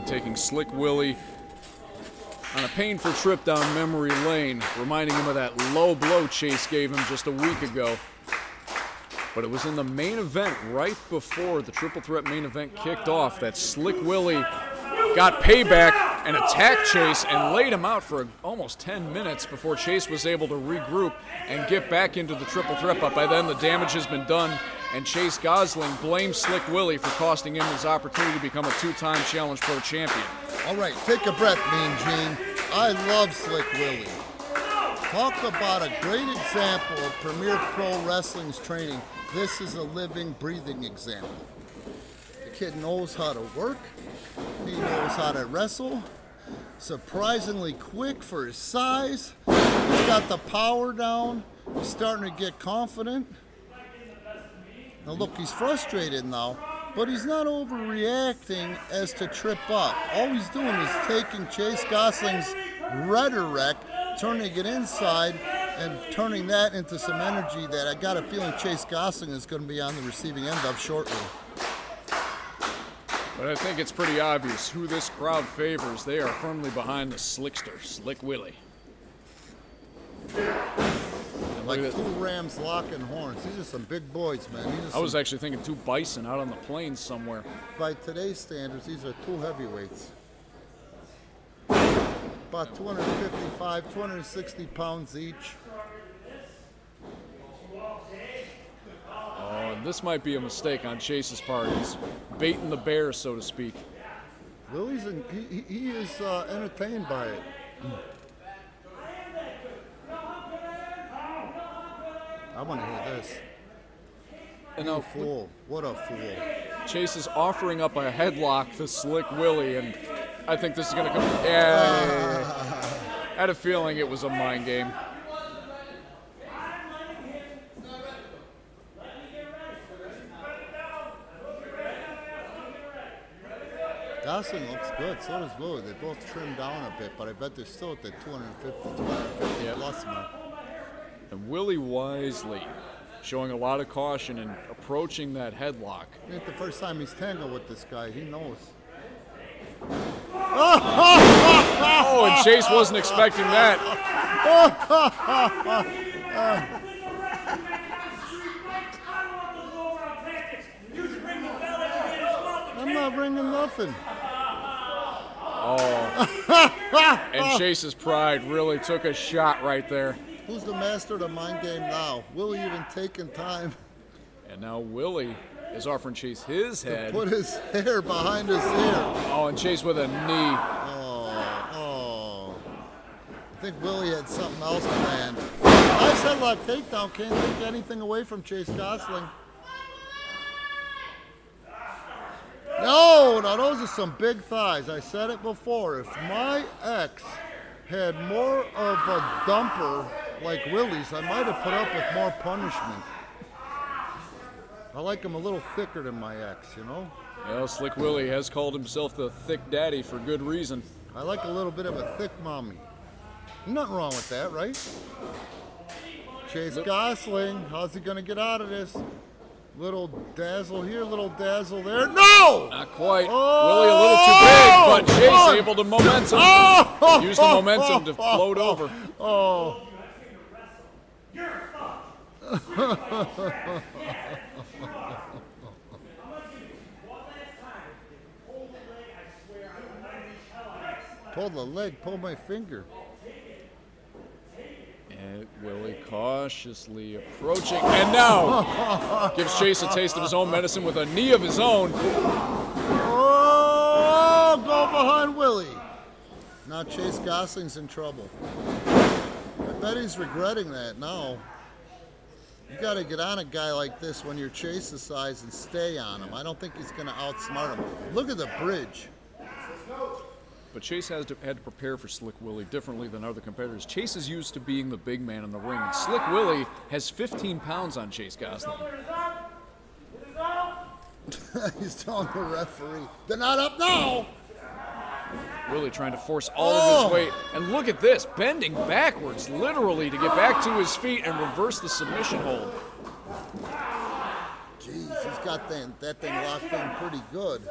taking Slick Willy on a painful trip down memory lane, reminding him of that low blow Chase gave him just a week ago. But it was in the main event, right before the triple threat main event kicked off, that Slick Willy got payback and attacked Chase and laid him out for almost 10 minutes before Chase was able to regroup and get back into the triple threat. But by then the damage has been done, and Chase Gosling blames Slick Willy for costing him his opportunity to become a two-time Challenge Pro champion. All right, take a breath, Mean Gene. I love Slick Willy. Talk about a great example of Premier Pro Wrestling's training. This is a living, breathing example. The kid knows how to work. He knows how to wrestle. Surprisingly quick for his size. He's got the power down. He's starting to get confident. Now look, he's frustrated now, but he's not overreacting as to trip up. All he's doing is taking Chase Gosling's rhetoric, turning it inside, and turning that into some energy that I got a feeling Chase Gosling is going to be on the receiving end of shortly. But I think it's pretty obvious who this crowd favors. They are firmly behind the slickster, Slick Willy. Like two rams locking horns. These are some big boys, man. I was actually thinking two bison out on the plains somewhere. By today's standards, these are two heavyweights. About 255, 260 pounds each. Oh, and this might be a mistake on Chase's part. He's baiting the bear, so to speak. Willy's he is entertained by it. I want to hear this. And what a fool. What a fool. Chase is offering up a headlock to Slick Willy, and I think this is going to come. Yeah. I had a feeling it was a mind game. Gosling looks good, so does Willy. They both trimmed down a bit, but I bet they're still at the 250 yep. Plus mark. And Willy wisely showing a lot of caution and approaching that headlock. It ain't the first time he's tangled with this guy. He knows. Oh, and Chase wasn't expecting that. I'm not bringing nothing. Oh. And Chase's pride really took a shot right there. Who's the master of the mind game now? Willy even taking time. And now Willy is offering Chase his head. To put his hair behind his ear. Oh, and Chase with a knee. Oh. I think Willy had something else planned. Nice headlock takedown. Can't take anything away from Chase Gosling. No, now those are some big thighs. I said it before. If my ex had more of a dumper like Willy's, I might have put up with more punishment. I like him a little thicker than my ex, you know? Well, Slick Willy has called himself the thick daddy for good reason. I like a little bit of a thick mommy. Nothing wrong with that, right? Chase Gosling, how's he gonna get out of this? Little dazzle here, little dazzle there. No! Not quite. Willy a little too big, but Chase able to momentum. Use the momentum to float over. Oh. Pull the leg, pull my finger. And Willy cautiously approaching, and now gives Chase a taste of his own medicine with a knee of his own. Oh, go behind Willy. Now Chase Gosling's in trouble. I bet he's regretting that now. You got to get on a guy like this when you're Chase's size and stay on him. I don't think he's going to outsmart him. Look at the bridge. But Chase had to prepare for Slick Willy differently than other competitors. Chase is used to being the big man in the ring, and Slick Willy has 15 pounds on Chase Gosling. He's telling the referee, they're not up now! Willy trying to force all of his weight. And look at this, bending backwards, literally, to get back to his feet and reverse the submission hold. Jeez, he's got that thing locked in pretty good.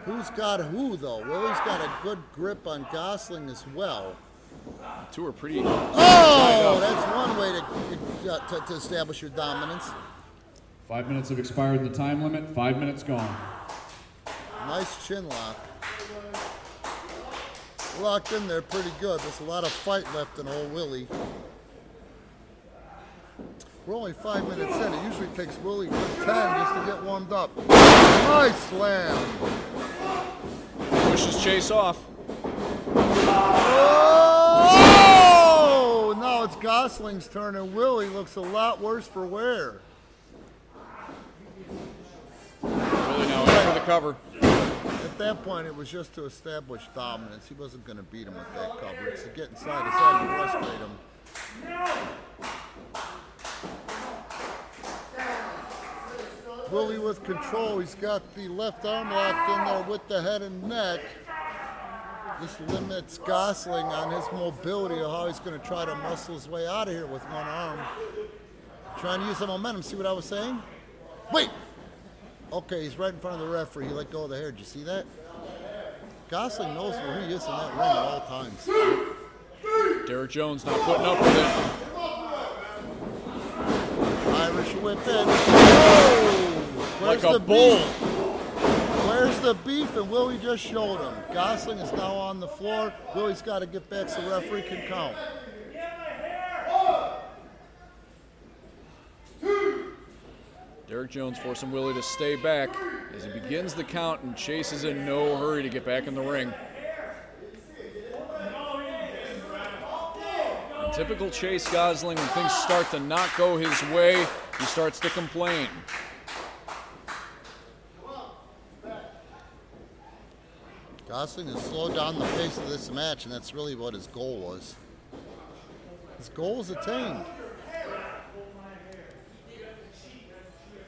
Who's got who, though? Willy's got a good grip on Gosling as well. The two are pretty. Oh, that's one way to establish your dominance. 5 minutes have expired the time limit. 5 minutes gone. Nice chin lock. Locked in there pretty good. There's a lot of fight left in old Willy. We're only 5 minutes in. It usually takes Willy 10 just to get warmed up. Nice slam. Pushes Chase off. Oh! Now it's Gosling's turn, and Willy looks a lot worse for wear. Willy now in for the cover. At that point, it was just to establish dominance. He wasn't going to beat him with that cover. It's to get inside his head and frustrate him. Willy with control. He's got the left arm locked in there with the head and neck. This limits Gosling on his mobility of how he's going to try to muscle his way out of here with one arm. Trying to use the momentum. See what I was saying? Wait! Okay, he's right in front of the referee. He let go of the hair. Did you see that? Gosling knows where he is in that ring at all times. Derek Jones not putting up with it. Irish whip in. Oh! Like a bull. Where's the beef? And Willy just showed him. Gosling is now on the floor. Willy's got to get back so the referee can count. Derek Jones forcing Willy to stay back as he begins the count, and Chase is in no hurry to get back in the ring. In typical Chase Gosling, when things start to not go his way, he starts to complain. Gosling has slowed down the pace of this match, and that's really what his goal was. His goal was attained.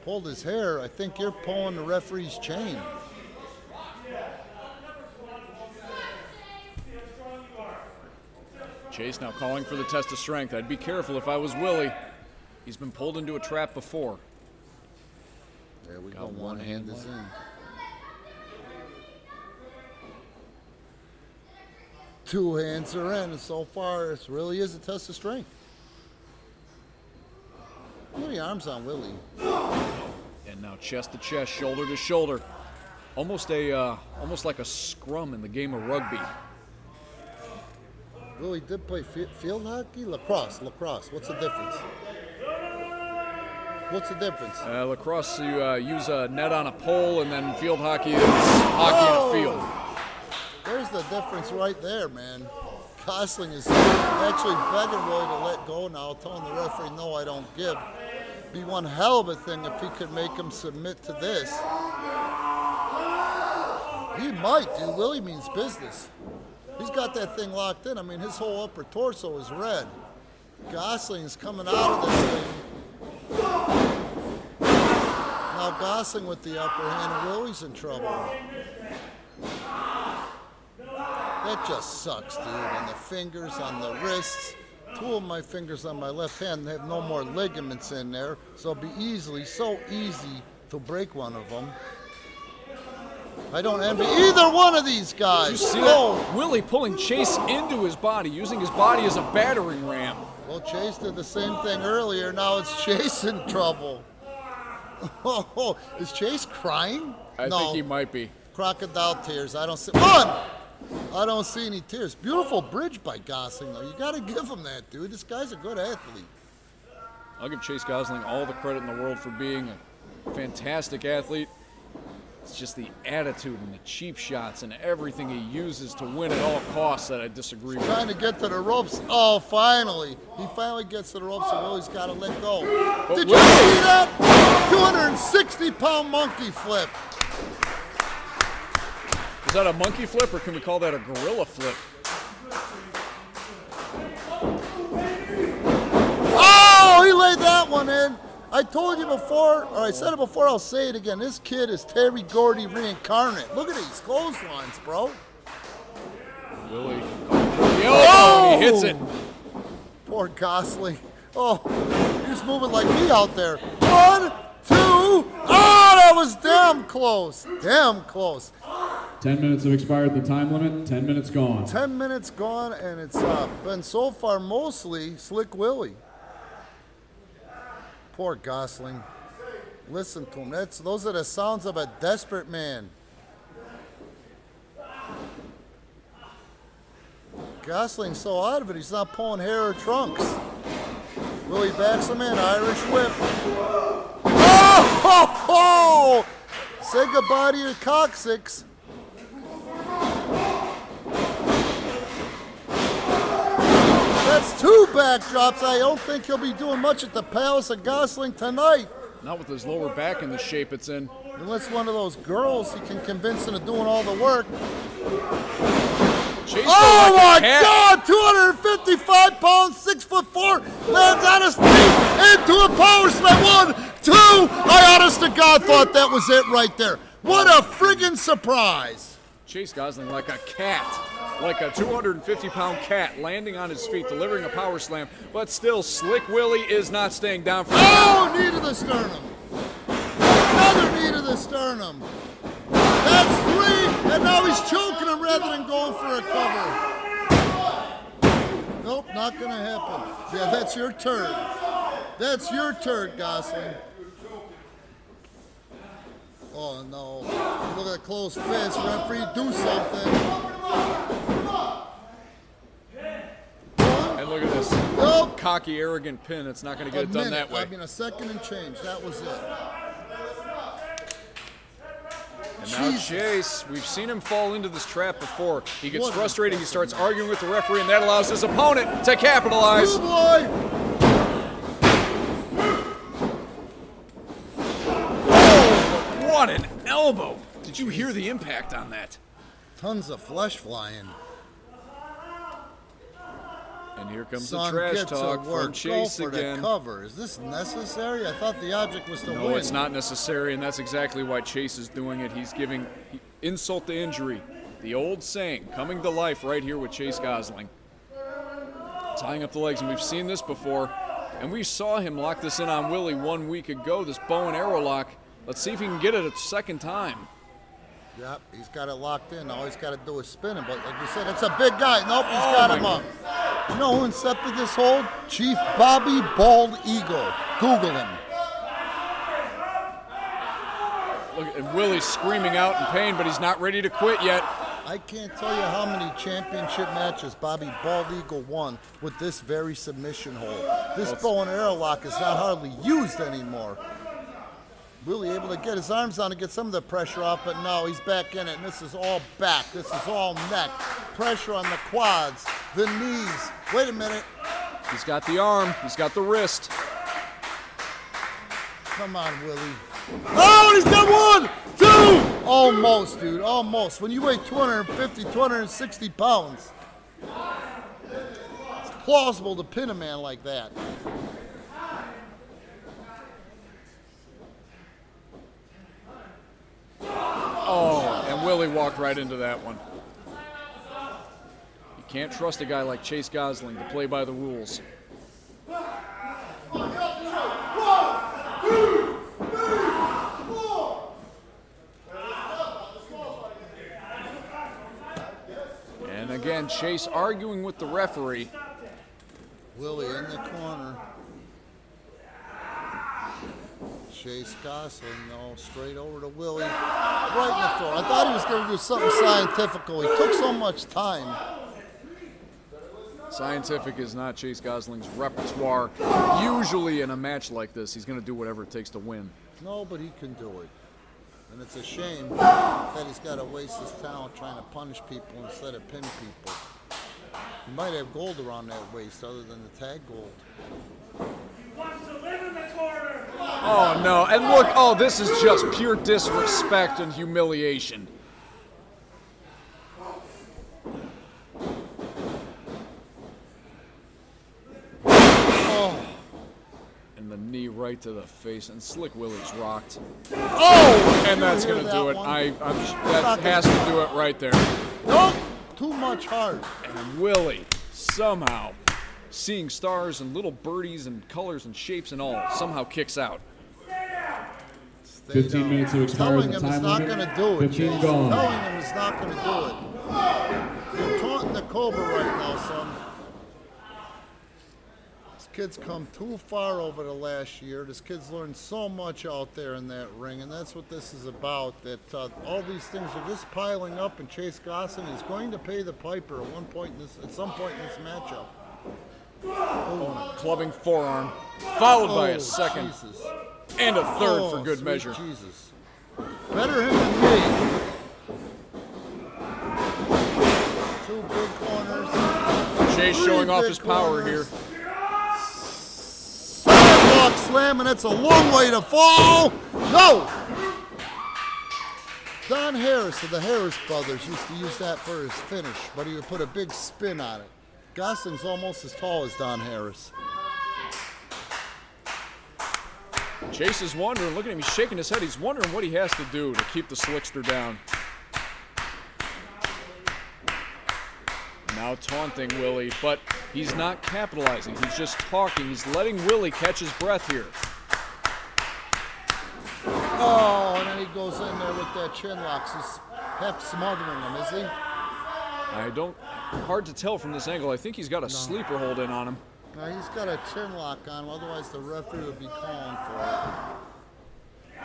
Pulled his hair. I think you're pulling the referee's chain. Chase now calling for the test of strength. I'd be careful if I was Willy. He's been pulled into a trap before. There we go. One hand is in. Two hands are in, and so far it really is a test of strength. Look at the arms on Willy. And now chest to chest, shoulder to shoulder. Almost like a scrum in the game of rugby. Willy did play field hockey? Lacrosse. What's the difference? What's the difference? Lacrosse, you use a net on a pole, and then field hockey is hockey in a field. There's the difference right there, man. Gosling is actually begging Willy to let go now, telling the referee, no, I don't give. Be one hell of a thing if he could make him submit to this. He might, dude. Willy means business. He's got that thing locked in. I mean, his whole upper torso is red. Gosling's coming out of this thing. Now Gosling with the upper hand, and Willy's in trouble. That just sucks, dude. On the fingers, on the wrists. Two of my fingers on my left hand have no more ligaments in there, so it'll be so easy to break one of them. I don't envy either one of these guys. You see that? Willy pulling Chase into his body, using his body as a battering ram. Well, Chase did the same thing earlier. Now it's Chase in trouble. Oh, is Chase crying? I think he might be. Crocodile tears. I don't see. Run! I don't see any tears. Beautiful bridge by Gosling, though. You got to give him that, dude. This guy's a good athlete. I'll give Chase Gosling all the credit in the world for being a fantastic athlete. It's just the attitude and the cheap shots and everything he uses to win at all costs that I disagree with. Trying to get to the ropes. Oh, finally. He finally gets to the ropes, and Willy's got to let go. Did you see that? 260-pound monkey flip. Is that a monkey flip, or can we call that a gorilla flip? Oh, he laid that one in. I told you before, or I said it before, I'll say it again. This kid is Terry Gordy reincarnate. Look at these clotheslines, bro. Willy. Oh! He hits it. Poor Gosling. Oh, he's moving like me out there. 1, 2. Oh, that was damn close. Damn close. 10 minutes have expired the time limit. 10 minutes gone. 10 minutes gone, and it's been so far mostly Slick Willy. Poor Gosling. Listen to him. Those are the sounds of a desperate man. Gosling's so out of it, he's not pulling hair or trunks. Willy backs him in, Irish whip. Oh! Ho, ho! Say goodbye to your coccyx. That's 2 backdrops. I don't think he'll be doing much at the Palace of Gosling tonight. Not with his lower back in the shape it's in. Unless one of those girls he can convince into doing all the work. Chase Oh like my God! 255 pounds, 6'4", lands on his feet into a power slam. 1, 2. I honest to God thought that was it right there. What a friggin' surprise! Chase Gosling like a cat, like a 250-pound cat, landing on his feet, delivering a power slam, but still, Slick Willy is not staying down for Oh, knee to the sternum. Another knee to the sternum. That's 3, and now he's choking him rather than going for a cover. Nope, not gonna happen. Yeah, that's your turn. That's your turn, Gosling. Oh no, look at the closed fist. Referee, do something. And look at this Nope. cocky, arrogant pin. It's not going to get it done that way. I mean, a second and change. That was it. And now Jesus. Chase, we've seen him fall into this trap before. He gets What a frustrated, he fucking starts arguing with the referee, and that allows his opponent to capitalize. Good boy. Oh, what an elbow. Did you hear the impact on that? Tons of flesh flying. And here comes Son the trash gets talk a from work. Chase Go for again. the cover. Is this necessary? I thought the object was to win. No, it's not necessary, and that's exactly why Chase is doing it. He's giving insult to injury. The old saying coming to life right here with Chase Gosling. Tying up the legs, and we've seen this before. And we saw him lock this in on Willy 1 week ago, this bow and arrow lock. Let's see if he can get it a second time. Yep, he's got it locked in. All he's got to do is spin him. But like you said, it's a big guy. Nope, he's got him up. You know who incepted this hold? Chief Bobby Bald Eagle. Google him. Look, and Willy's screaming out in pain, but he's not ready to quit yet. I can't tell you how many championship matches Bobby Bald Eagle won with this very submission hold. This bow and arrow lock is not hardly used anymore. Willy able to get his arms on to get some of the pressure off, but no, he's back in it, and this is all back. This is all neck. Pressure on the quads, the knees. Wait a minute. He's got the arm. He's got the wrist. Come on, Willy. Oh, and he's got 1, 2. Almost, dude, almost. When you weigh 250, 260 pounds, it's plausible to pin a man like that. Oh, and Willy walked right into that one. You can't trust a guy like Chase Gosling to play by the rules. And again, Chase arguing with the referee. Willy in the corner. Chase Gosling, no, straight over to Willy. Right in the throat. I thought he was going to do something scientific. He took so much time. Scientific is not Chase Gosling's repertoire. Usually in a match like this, he's going to do whatever it takes to win. No, but he can do it. And it's a shame that he's got to waste his talent trying to punish people instead of pin people. He might have gold around that waist other than the tag gold. Oh, no. And look, oh, this is just pure disrespect and humiliation. Oh, And the knee right to the face, and Slick Willy's rocked. oh! And that's Did you going to hear do it. that one? That has to do it right there. Nope, too much heart. And Willy, somehow, seeing stars and little birdies and colors and shapes and all, somehow kicks out. They 15 don't. minutes have expired. Telling The him he's time not limit. going to do it, 15 Chase. gone. Telling him he's not going to do it. You're taunting the Cobra right now, son. This kid's come too far over the last year. This kid's learned so much out there in that ring, and that's what this is about. That all these things are just piling up, and Chase Gosling is going to pay the piper at some point in this matchup. Oh, clubbing forearm, followed by a second Jesus. and a third for good Sweet measure. Jesus. Better him than me. Two big corners. Chase showing off his power here. Sidewalk slam, and it's a long way to fall. No! Don Harris of the Harris brothers used to use that for his finish, but he would put a big spin on it. Gosling's almost as tall as Don Harris. Chase is wondering, look at him, he's shaking his head. He's wondering what he has to do to keep the Slickster down. Now taunting Willy, but he's not capitalizing. He's just talking. He's letting Willy catch his breath here. Oh, and then he goes in there with that chin locks. He's half smothering him, is he? Hard to tell from this angle. I think he's got a sleeper hold in on him. No, he's got a chin lock on him, otherwise the referee would be calling for it.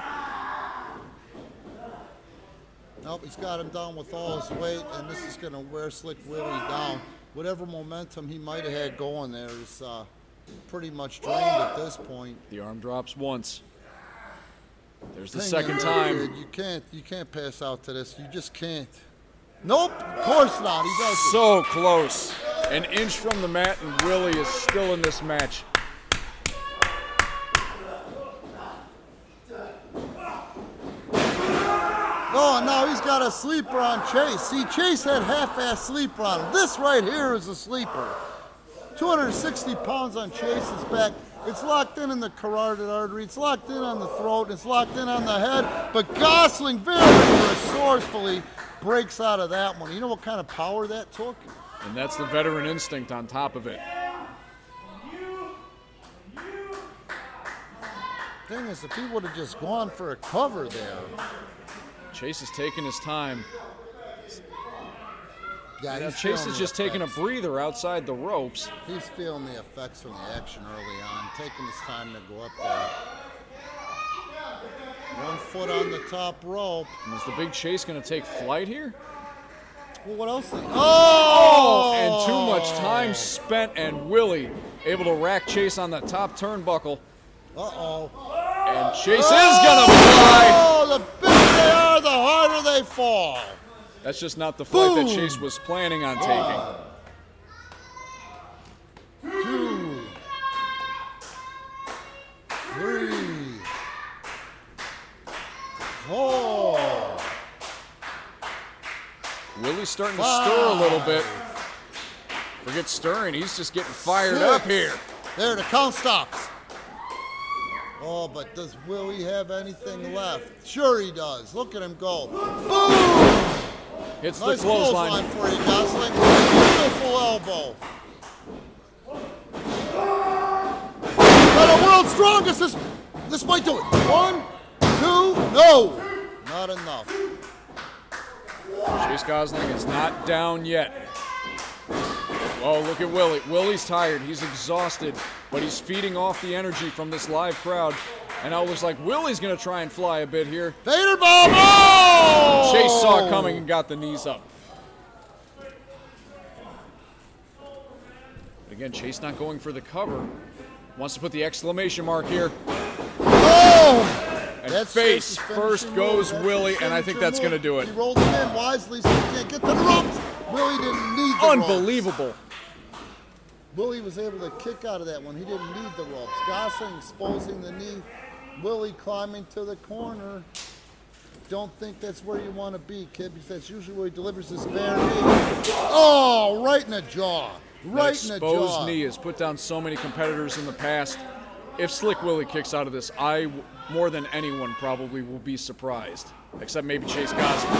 Nope, he's got him down with all his weight, and this is going to wear Slick Willy down. Whatever momentum he might have had going there is pretty much drained at this point. The arm drops once. There's the Hang second in, time. kid. You can't pass out to this. You just can't. Nope, of course not. He doesn't. So close. An inch from the mat, and Willy is still in this match. Oh, and now he's got a sleeper on Chase. See, Chase had half-ass sleeper on him. This right here is a sleeper. 260 pounds on Chase's back. It's locked in the carotid artery. It's locked in on the throat. It's locked in on the head. But Gosling very resourcefully breaks out of that one. You know what kind of power that took? And that's the veteran instinct on top of it. Thing is, if he would have just gone for a cover there. Chase is taking his time. Yeah, Now he's Chase feeling is the just taking a effects. breather outside the ropes. He's feeling the effects from the action early on, taking his time to go up there. 1 foot on the top rope. And is the big Chase going to take flight here? Well, what else? Oh! And too much time spent, and Willy able to rack Chase on the top turnbuckle. Uh-oh. And Chase is going to fly. Oh, the bigger they are, the harder they fall. That's just not the flight that Boom. Chase was planning on taking. 2, 3, 4. Willy's starting to stir a little bit. Forget stirring, he's just getting fired 6. up here. There, the count stops. Oh, but does Willy have anything left? Sure he does. Look at him go. Boom! Hits Nice the clothesline. for you, Gosling. Beautiful elbow. But the world's strongest. This might do it. 1, 2, no. Not enough. Chase Gosling is not down yet. Oh, look at Willy. Willy's tired. He's exhausted, but he's feeding off the energy from this live crowd. And now it looks like Willy's going to try and fly a bit here. Vader bomb! Oh! Chase saw it coming and got the knees up. But again, Chase not going for the cover. Wants to put the exclamation mark here. Oh! And That's face Chase's first finishing goes move. Willy, his and I think signature that's going to move. do it. He rolled it in wisely so he can't get to the ropes. Willy didn't need the ropes. Unbelievable. Willy was able to kick out of that one. He didn't need the ropes. Gosling exposing the knee. Willy climbing to the corner. Don't think that's where you want to be, kid, because that's usually where he delivers his bare knee. Oh, right in the jaw. Right in the jaw. Exposed knee has put down so many competitors in the past. If Slick Willy kicks out of this, I, more than anyone, probably will be surprised. Except maybe Chase Gosling.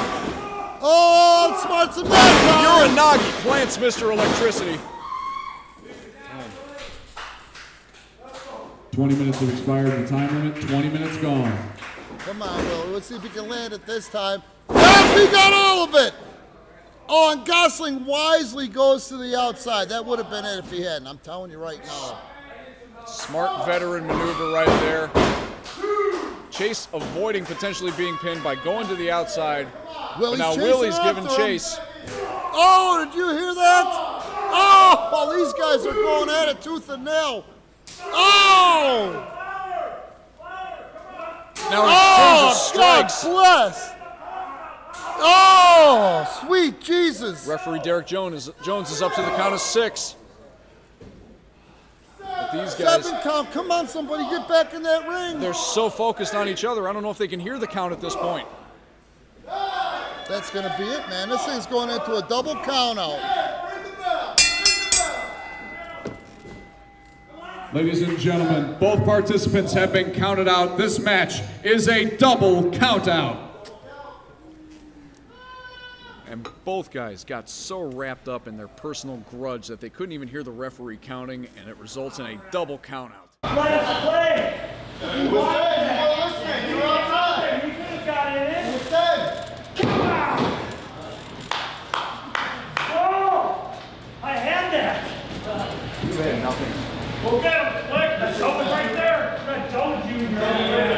Oh, smarts him that You're a Nagi. Plants Mr. Electricity. 20 minutes have expired. The time limit. 20 minutes gone. Come on, Willy. Let's see if he can land it this time. Yep, he got all of it. Oh, and Gosling wisely goes to the outside. That would have been it if he hadn't. I'm telling you right now. Smart veteran maneuver right there. Chase avoiding potentially being pinned by going to the outside. But now Willy's giving chase. Oh, did you hear that? Oh, well, these guys are going at it tooth and nail. Oh! Now exchange of strikes. God bless. Oh, sweet Jesus. Referee Derek Jones is up to the count of 6. But these guys, 7 count. Come on, somebody get back in that ring. they're so focused on each other. I don't know if they can hear the count at this point. That's going to be it, man. This thing's going into a double count out. Ladies and gentlemen, both participants have been counted out. This match is a double count out. And both guys got so wrapped up in their personal grudge that they couldn't even hear the referee counting, and it results in a double count out. Let's play. You want it? You're outside. You could have got it in. Oh, I had that. You had nothing. Go get him, Slick. That's open right there. I told you.